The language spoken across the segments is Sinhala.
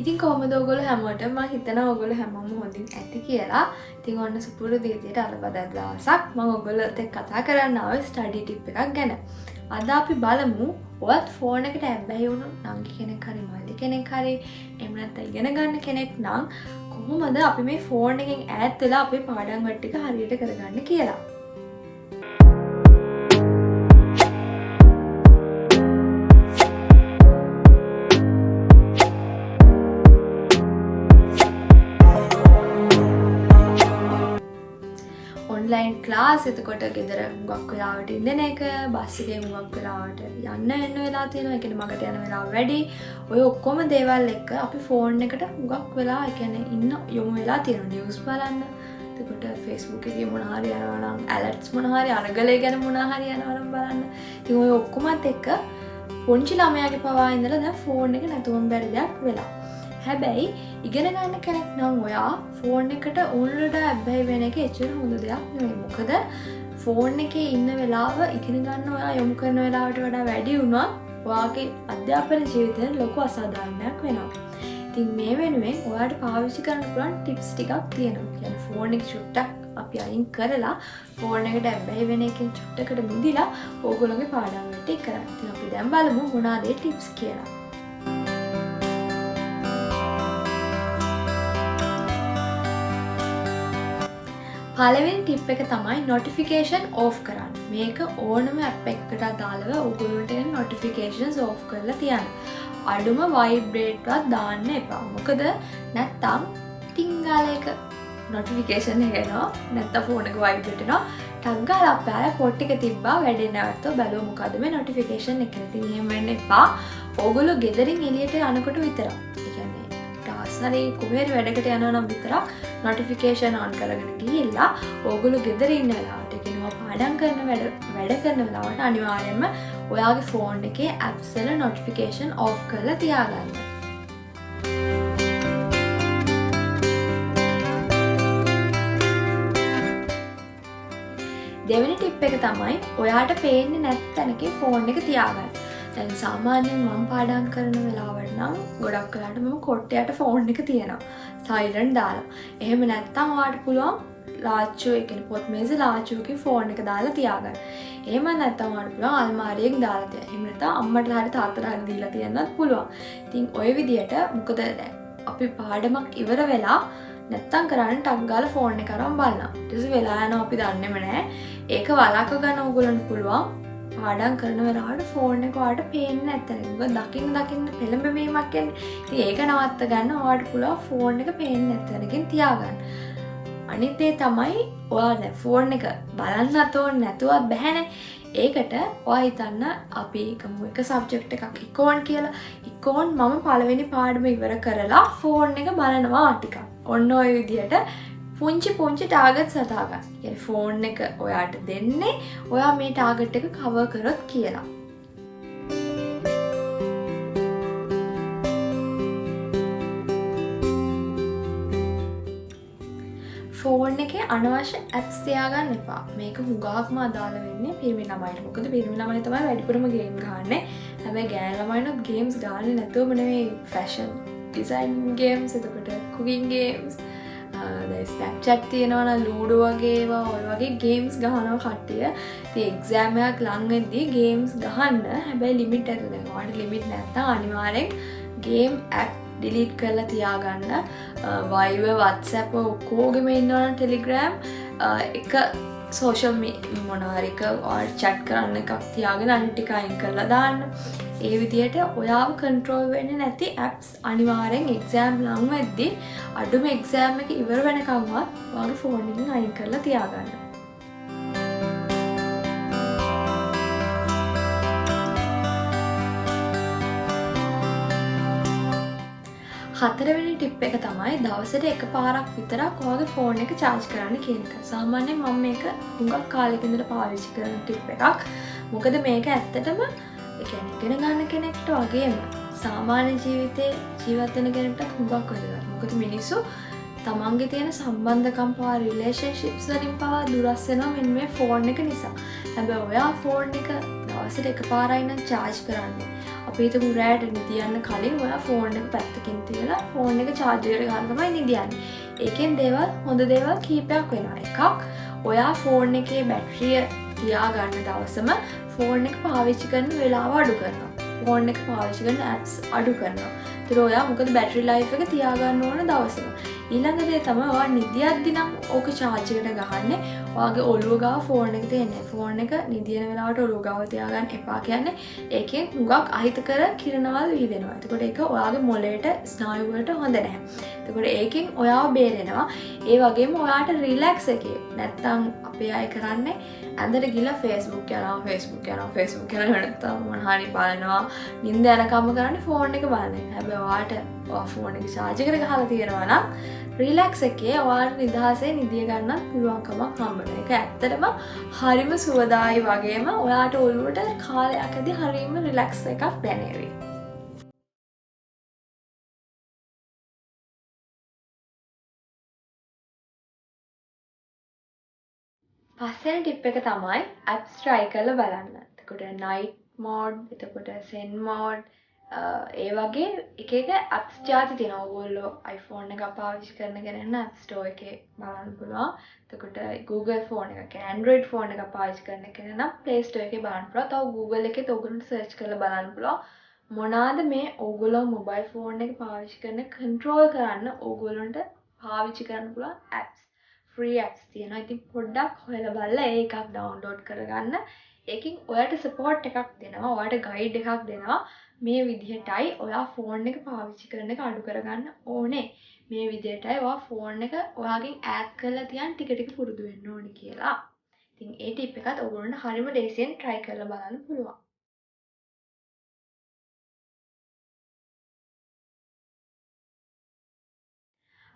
ඉතින් කොහොමද ඔයගොල්ලෝ හැමෝටම මම හිතනවා ඔයගොල්ලෝ හැමෝම හොඳින් ඇති කියලා. ඉතින් ඔන්න සුපුරුදු විදියට අලබදා දවසක් මම ඔයගොල්ලෝත් එක්ක කතා කරන්න ආවේ ස්ටඩි ටිප් එකක් ගැන. අද අපි බලමු ඔයත් ෆෝන් එකට ඇබ්බැහි වුණු නංගි කෙනෙක් හරි මල්ලි කෙනෙක් හරි එහෙම නැත්නම් ඉගෙන ගන්න කෙනෙක් නම් කොහොමද අපි මේ ෆෝන් එකෙන් ඈත් වෙලා අපේ පාඩම් වල ටික හරියට කරගන්න කියලා. ඔන්ලයින් ක්ලාස් එතකොට ගෙදර හුඟක් වෙලාවට ඉඳන එක බස් එකේ හුඟක් වෙලාවට යන්න එන්න වෙලා තියෙනවා. ඒ කියන්නේ මගට යන වෙලාව වැඩි. ඔය ඔක්කොම දේවල් එක්ක අපි ෆෝන් එකට හුඟක් වෙලා ඒ කියන්නේ ඉන්න යොමු වෙලා තියෙනවා. නිවුස් බලන්න. එතකොට Facebook එකේ මොන හරි යනවා නම් ඇලර්ට්ස් මොන හරි අරගලේ ගැන මොන හරි යනවා නම් බලන්න. ඉතින් ඔය ඔක්කොමත් එක්ක පොන්චි ළමයාගේ පවා ඉඳලා දැන් ෆෝන් එක නැතුවම බැරි දෙයක් වෙලා. හැබැයි ඉගෙන ගන්න කෙනෙක් නම් ඔයා ෆෝන් එකට උන්ලට ඇබ්බැහි වෙන එක එච්චර හොඳ දෙයක් නෙවෙයි. මොකද ෆෝන් එකේ ඉන්න වෙලාව ඉගෙන ගන්න ඔයා යොමු කරන වෙලාවට වඩා වැඩි වුණොත් ඔයාගේ අධ්‍යාපන ජීවිතේ ලොකු අසාධාරණයක් වෙනවා. ඉතින් මේ වෙනුවෙන් ඔයාට පාවිච්චි කරන්න පුළුවන් ටිප්ස් ටිකක් තියෙනවා. කියන්නේ ෆෝන් එක චුට්ටක් අපි අයින් කරලා ෆෝන් එකට ඇබ්බැහි වෙන එකෙන් චුට්ටකට මිදිලා ඕගොල්ලෝගේ පාඩම් වලට කරන්න. ඉතින් අපි දැන් බලමු මොනවාද ඒ ටිප්ස් කියලා. පළවෙනි ටිප් එක තමයි notification off කරන්න. මේක ඕනම ඇප් එකකට අදාළව ඔයගොල්ලන්ට එන notifications off කරලා තියන්න. අඩුම vibrate එකක් දාන්න එපා. මොකද නැත්තම් ටින් ගාලා එක notification එක එනවා. නැත්තම් ෆෝන් එක vibrate වෙනවා. ටක් ගාලා අප්පෑල පොට් එක තිබ්බා වැඩේ නැවතුව බැලුවා මොකද මේ notification එක. ඉතින් එහෙම වෙන්න එපා. ඕගොල්ලෝ ගෙදරින් එළියට යනකොට විතරක්. ඒ කියන්නේ ටාස්නරේ කොහේ වැඩකට යනවා නම් විතරක් notification on කරගෙන ගිහිල්ලා ඕගොල්ලෝ ගෙදර ඉන්න වෙලාවට කියනවා පාඩම් කරන වැඩ කරන වෙලාවට අනිවාර්යයෙන්ම ඔයාගේ ෆෝන් එකේ apps වල notification off කරලා තියාගන්න. දෙවෙනි ටිප් එක තමයි ඔයාට පේන්නේ නැති තැනක ෆෝන් එක තියාගන්න. දැන් සාමාන්‍යයෙන් මම පාඩම් කරන වෙලාවට නම් ගොඩක් වෙලාවට මම කොට්ටයට ෆෝන් එක තියනවා. සයිලන්ට් දාලා. එහෙම නැත්නම් ඔයාට පුළුවන් ලාච්චුව ඒ කියන්නේ පොත් මේසෙ ලාච්චුවකින් ෆෝන් එක දාලා තියාගන්න. එහෙම නැත්නම් ඔයාට පුළුවන් අල්මාරියෙන් දාලා තියන්න. එහෙම නැත්නම් අම්මට හරි තාත්තට හරි දීලා තියන්නත් පුළුවන්. ඉතින් ওই විදියට මොකද දැන් අපි පාඩමක් ඉවර වෙලා නැත්තම් කරන්නේ ටක් ගාලා ෆෝන් එක අරන් බලනවා. ඊට පස්සේ වෙලා යනවා අපි දන්නේම නැහැ. ඒක වළක්ව ගන්න ඕගොල්ලන්ට පුළුවන්. පාඩම් කරන වෙලාවට ෆෝන් එක ඔයාලට පේන්නේ නැත්නම් ඒක දකින්න පෙළඹවීමක් එන්නේ. ඉතින් ඒක නවත්ත ගන්න ඔයාලට පුළුවන් ෆෝන් එක පේන්නේ නැත්නම්කින් තියාගන්න. අනිත් දේ තමයි ඔයා දැන් ෆෝන් එක බලන්නත් ඕනේ නැතුවත් බැහැනේ. ඒකට ඔයා හිතන්න අපි ගමු එක සබ්ජෙක්ට් එකක් ඉකෝන් කියලා. ඉකෝන් මම පළවෙනි පාඩම ඉවර කරලා ෆෝන් එක බලනවා ටිකක්. ඔන්න ඔය විදිහට පුංචි ටාගට්ස් හදාගන්න. يعني ෆෝන් එක ඔයාට දෙන්නේ ඔයා මේ ටාගට් එක කවර් කරොත් කියලා. ෆෝන් එකේ අනවශ්‍ය ඇප්ස් තියාගන්න එපා. මේක හුඟක්ම අදාළ වෙන්නේ පිරිමි ළමයිට. මොකද පිරිමි ළමයි තමයි වැඩිපුරම ගේම් ගහන්නේ. හැබැයි ගෑනු ළමයිනොත් ගේම්ස් ගහන්නේ නැතුවම නෙවෙයි ෆැෂන් ඩිසයිනින් ගේම්ස් එතකොට කුකින් ගේම්ස් ස්නැප්චැට් තියෙනවා ලූඩෝ වගේ ඒවා ඔය වගේ ගේම්ස් ගහනවා කට්ටිය. ඉතින් එක්සෑම් එකක් ලඟ වෙද්දී ගේම්ස් ගහන්න. හැබැයි ලිමිට් එක දැන් ඔයාලට ලිමිට් නැත්නම් අනිවාර්යෙන් ගේම් ඇප් ඩිලීට් කරලා තියාගන්න. Viber WhatsApp ඔක්කොගෙම ඉන්නවනම් Telegram එක සෝෂල් මොනාරික ඔයාලට chat කරන්න එකක් තියාගෙන අනිත් ටික අයින් කරලා දාන්න. ඒ විදිහට ඔයාව කන්ට්‍රෝල් වෙන්නේ නැති apps අනිවාර්යෙන් එක්සෑම් ලඟ වෙද්දී අඩුම එක්සෑම් එක ඉවර වෙනකම්වත් ඔයාගේ ෆෝන් එකෙන් අයින් කරලා තියාගන්න. හතරවෙනි ටිප් එක තමයි දවසට එකපාරක් විතරක් ඔයාගේ ෆෝන් එක charge කරන්න කියන එක. සාමාන්‍යයෙන් මම මේක හුඟක් කාලෙක ඉඳලා පාවිච්චි කරන ටිප් එකක්. මොකද මේක ඇත්තටම ඒ කියන්නේ ඉගෙන ගන්න කෙනෙක්ට වගේම සාමාන්‍ය ජීවිතේ ජීවත් වෙන කෙනෙක්ට හුඟක් වැදගත්. මොකද මිනිස්සු තමන්ගේ තියෙන සම්බන්ධකම් පවා රිලේෂන්ෂිප්ස් වලින් පවා දුරස් වෙනවා මෙන්න මේ ෆෝන් එක නිසා. හැබැයි ඔයා ෆෝන් එක දවසට එකපාරයි නම් charge කරන්නේ. අපි හිතමු රැට නිදියන්න කලින් ඔයා ෆෝන් එක පැත්තකින් තියලා ෆෝන් එක charge එකට ගන්න තමයි නිදියන්නේ. ඒකෙන් දේවල් හොඳ දේවල් කීපයක් වෙනවා. එකක් ඔයා ෆෝන් එකේ බැටරිය තියාගන්න දවසම ෆෝන් එක පාවිච්චි කරන වෙලාව අඩු කරනවා. ෆෝන් එක පාවිච්චි කරන apps අඩු කරනවා. ඒතර ඔයා මොකද බැටරි ලයිෆ් එක තියාගන්න ඕන දවසම. ඊළඟ දේ තමයි ඔයා නිදියද්දි නම් ඕක charge එකට ගහන්නේ. ඔයාගේ ඔළුව ගාව ෆෝන් එක තියන්නේ. ෆෝන් එක නිදියන වෙලාවට ඔළුව ගාව තියාගන්න එපා කියන්නේ ඒකෙන් හුඟක් අහිතකර කිරණවල් විහිදෙනවා. එතකොට ඒක ඔයාගේ මොළයට ස්නායු වලට හොඳ නැහැ. එතකොට ඒකෙන් ඔයාව බේරෙනවා. ඒ වගේම ඔයාට රිලැක්ස් එකේ නැත්තම් අපේ අය කරන්නේ ඇඳට ගිහලා Facebook යනවා නැත්තම් මොන හරි බලනවා. නිින්ද යනකම් කරන්නේ ෆෝන් එක බලන එක. හැබැයි ඔයා ෆෝන් එක charge එකට ගහලා තියෙනවා නම් රිලැක්ස් එකේ ඔයාලට නිදහසේ නිදිය ගන්නත් පුළුවන්කමක් හම්බ වෙනවා. ඒක ඇත්තටම හරිම සුවදායි වගේම ඔයාට ඔළුවට කාලයකදී හරිම රිලැක්ස් එකක් දැනෙවි. පස්වෙනි ටිප් එක තමයි apps try කරලා බලන්න. එතකොට night mode, එතකොට zen mode, ඒ වගේ එක එක apps ಜಾති තියෙනවා. ඔයගොල්ලෝ iPhone එක පාවිච්චි කරන කෙනෙක් නම් App Store එකේ බලන්න පුළුවන්. එතකොට Google phone එක, Android phone එක පාවිච්චි කරන කෙනෙක් නම් Play Store එකේ බලන්න පුළුවන්. තව Google එකේ ඔයගොල්ලන්ට search කරලා බලන්න පුළුවන්. මොනවාද මේ ඔයගොල්ලෝ mobile phone එක පාවිච්චි කරන control කරන්න ඔයගොල්ලන්ට පාවිච්චි කරන්න පුළුවන් apps. free apps තියෙනවා. ඉතින් පොඩ්ඩක් හොයලා බලලා ඒක එකක් download කරගන්න. ඒකෙන් ඔයාට support එකක් දෙනවා. ඔයාට guide එකක් දෙනවා. මේ විදිහටයි ඔයා ෆෝන් එක පාවිච්චි කරන එක අඩු කරගන්න ඕනේ. මේ විදිහටයි ඔයා ෆෝන් එක ඔයාගෙන් ඈත් කරලා තියන් ටික ටික පුරුදු වෙන්න ඕනේ කියලා. ඉතින් ඒ ටිප් එකත් ඔයගොල්ලන්ට හරිම ලේසියෙන් try කරලා බලන්න පුළුවන්.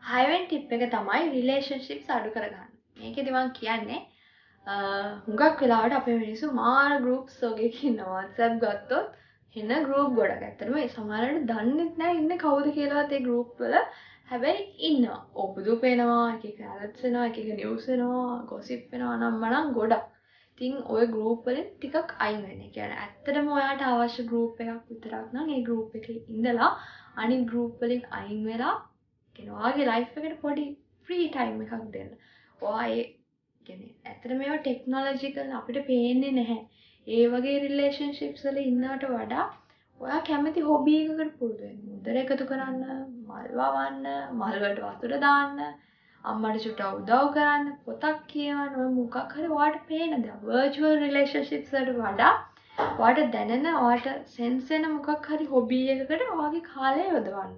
හයවෙනි ටිප් එක තමයි relationships අඩු කරගන්න. මේකෙදි මම කියන්නේ හුඟක් වෙලාවට අපේ මිනිස්සු මාර groups වගේක ඉන්නවා. WhatsApp ගත්තොත් එන group ගොඩක්. ඇත්තටම ඒ සමහරවිට දන්නෙත් නැහැ ඉන්නේ කවුද කියලාවත් ඒ group වල. හැබැයි ඉන්නවා. ඔපදු පේනවා, එක එක alerts එනවා, එක එක news එනවා, gossip වෙනවා නම් මනම් ගොඩක්. ඉතින් ඔය group වලින් ටිකක් අයින් වෙන්න. ඒ කියන්නේ ඇත්තටම ඔයාට අවශ්‍ය group එකක් විතරක් නම් ඒ group එකේ ඉඳලා අනිත් group වලින් අයින් වෙලා ඔයාගේ ලයිෆ් එකට පොඩි ෆ්‍රී ටයිම් එකක් දෙන්න. ඔයා ඒ කියන්නේ ඇත්තට මේවා ටෙක්නොලොජිකල් අපිට පේන්නේ නැහැ. ඒ වගේ රිලේෂන්ෂිප්ස් වල ඉන්නවට වඩා ඔයා කැමති හොබි එකකට පුරුදු වෙන්න. මුදල් එකතු කරන්න, මල් වවන්න, මල් වලට වතුර දාන්න, අම්මට චුට්ටක් උදව් කරන්න, පොතක් කියවන්න, ඔය මොකක් හරි ඔයාට පේන දේ. virtual relationships වලට වඩා ඔයාට දැනෙන, ඔයාට සෙන්ස් වෙන මොකක් හරි හොබි එකකට ඔයාගේ කාලය යොදවන්න.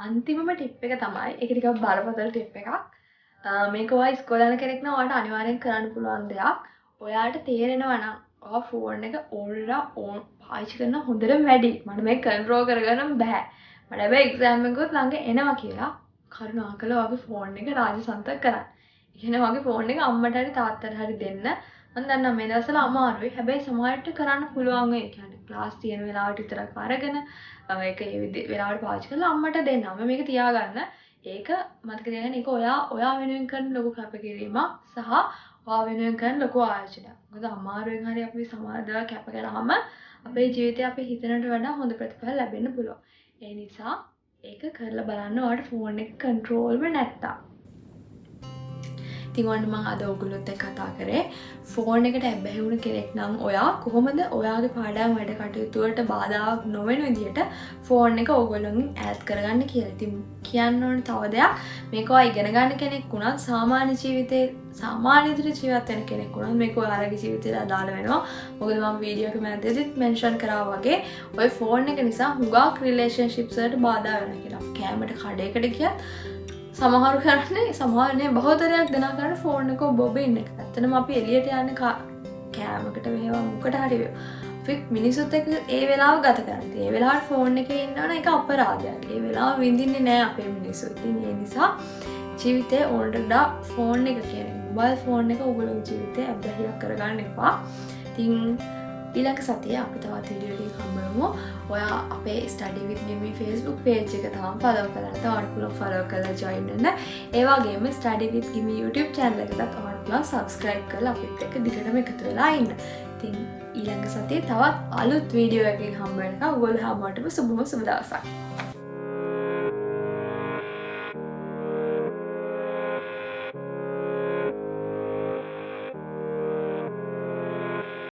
අන්තිමම ටිප් එක තමයි ඒක ටිකක් බරපතල ටිප් එකක්. මේක ඔයා ඉස්කෝලේ යන කෙනෙක් නම් ඔයාට අනිවාර්යෙන් කරන්න පුළුවන් දෙයක්. ඔයාට තේරෙනවා නම් ඔයා ෆෝන් එක ඕන් පාවිච්චි කරන හොඳටම වැඩි. මට මේක කන්ට්‍රෝල් කරගන්න බෑ. මට හැබැයි එක්සෑම් එකකුත් ළඟ එනවා කියලා කරුණාකරලා ඔයාගේ ෆෝන් එක රාජසන්තක කරන්න. ඉතින් ඔයාගේ ෆෝන් එක අම්මට හරි තාත්තට හරි දෙන්න. මම දන්නවා මේ දවස්වල අමාරුයි. හැබැයි සමහරවිට කරන්න පුළුවන් වෙයි. කියන්නේ ක්ලාස් තියෙන වෙලාවට විතරක් අරගෙන ඒක ඒ වෙලාවට පාවිච්චි කරලා අම්මට දෙන්න. මම මේක තියාගන්න. ඒක මතක තියාගන්න. ඒක ඔයා වෙනුවෙන් කරන ලොකු කැපකිරීමක් සහ ඔයා වෙනුවෙන් කරන ලොකු ආයෝජනයක්. මොකද අමාරුවෙන් හරි අපි සමාදව කැප කරාම අපේ ජීවිතේ අපි හිතනට වඩා හොඳ ප්‍රතිඵල ලැබෙන්න පුළුවන්. ඒ නිසා ඒක කරලා බලන්න ඔයාට ෆෝන් එක කන්ට්‍රෝල් වෙ නැත්තම්. ඉතින් ඔන්න මම අද ඔයගොල්ලොත් එක්ක කතා කරේ ෆෝන් එකට ඇබ්බැහි වුණ කෙනෙක් නම් ඔයා කොහොමද ඔයාගේ පාඩම් වැඩ කටයුතු වලට බාධාවක් නොවන විදිහට ෆෝන් එක ඔයගොල්ලෝගෙන් ඈත් කරගන්න කියලා. ඉතින් කියන්න ඕන තව දෙයක් මේක ඔයා ඉගෙන ගන්න කෙනෙක් වුණත් සාමාන්‍ය ජීවිතේ සාමාන්‍ය විදිහට ජීවත් වෙන කෙනෙක් වුණත් මේක ඔයාලගේ ජීවිතේට අදාළ වෙනවා. මොකද මම වීඩියෝ එක මැදදීත් මෙන්ෂන් කරා වගේ ඔය ෆෝන් එක නිසා හුඟක් රිලේෂන්ෂිප්ස් වලට බාධා වෙනවා කියලා. කෑමට කඩේකට ගියත් සමහරු කරන්නේ සමහරනේ බහුතරයක් දෙනා කරන ෆෝන් එක ඔබ ඉන්න එක. ඇත්තටම අපි එළියට යන්නේ කෑමකට වේවා මොකට හරි වේවා. අපි මිනිස්සුත් එක්ක ඒ වෙලාව ගත කරන්නේ. ඒ වෙලාවට ෆෝන් එකේ ඉන්නවනම් ඒක අපරාධයක්. ඒ වෙලාව විඳින්නේ නැහැ අපේ මිනිස්සු. ඉතින් ඒ නිසා ජීවිතේ ඕනටඩා ෆෝන් එක කියන්නේ මොබයිල් ෆෝන් එක ඔයගොල්ලෝ ජීවිතේ අබ්බැහියක් කරගන්න එපා. ඉතින් ඊළඟ සතියේ අපි තවත් වීඩියෝ එකක් හම්බෙමු. ඔයා අපේ study with me Facebook page එක තාම follow කරලා නැත්නම් ඔයාලට පුළුවන් follow කරලා join වෙන්න. ඒ වගේම study with me YouTube channel එකටත් ඔයාලට පුළුවන් subscribe කරලා අපිත් එක්ක දිගටම එකතු වෙලා ඉන්න. ඉතින් ඊළඟ සතියේ තවත් අලුත් වීඩියෝ එකකින් හම්බ වෙනකම් ඔයගොල්ලෝ හැමෝටම සුබම සුබ දවසක්.